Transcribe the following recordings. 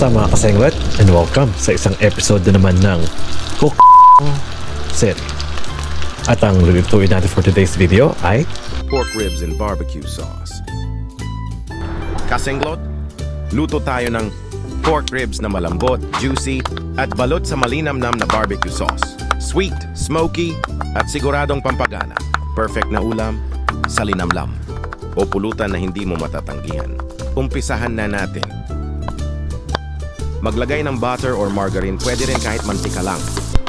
Kamusta mga kasenglet? And welcome sa isang episode na naman ng Cook Set. At ang lulutuin natin for today's video ay pork ribs and barbecue sauce. Kasenglot, luto tayo ng pork ribs na malambot, juicy, at balot sa malinamnam na barbecue sauce. Sweet, smoky, at siguradong pampagana. Perfect na ulam sa linamlam o pulutan na hindi mo matatanggihan. Umpisahan na natin. Maglagay ng butter or margarine, pwede rin kahit mantika lang.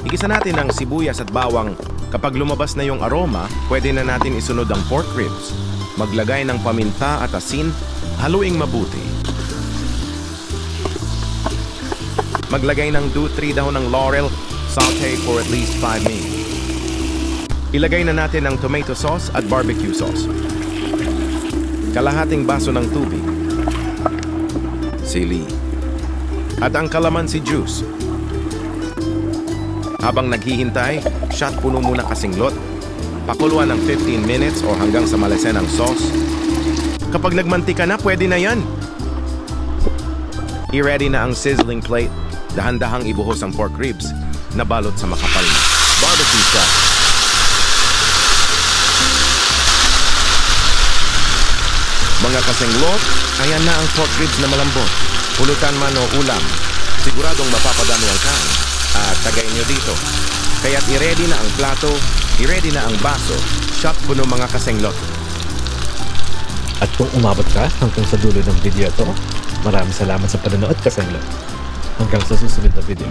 Igisa natin ang sibuyas at bawang. Kapag lumabas na yung aroma, pwede na natin isunod ang pork ribs. Maglagay ng paminta at asin, haluing mabuti. Maglagay ng 2-3 dahon ng laurel, saute for at least 5 minutes. Ilagay na natin ang tomato sauce at barbecue sauce. Kalahating baso ng tubig. Sili. At ang kalamansi juice. Habang naghihintay, shot puno muna kasinglot. Pakuluan ng 15 minutes o hanggang sa malesen ang sauce. Kapag nagmantika na, pwede na yan. I-ready na ang sizzling plate. Dahan-dahang ibuhos ang pork ribs na balot sa makapal na barbecue sauce. Mga kasenglot, ayan na ang pork ribs na malambot. Pulutan man o ulam, siguradong mapapadami ang kain. At tagayin nyo dito. Kaya't i-ready na ang plato, i-ready na ang baso. Shot puno mga kasenglot. at kung umabot ka hanggang sa dulo ng video ito, maraming salamat sa panonood kasenglot. Hanggang sa susunod na video.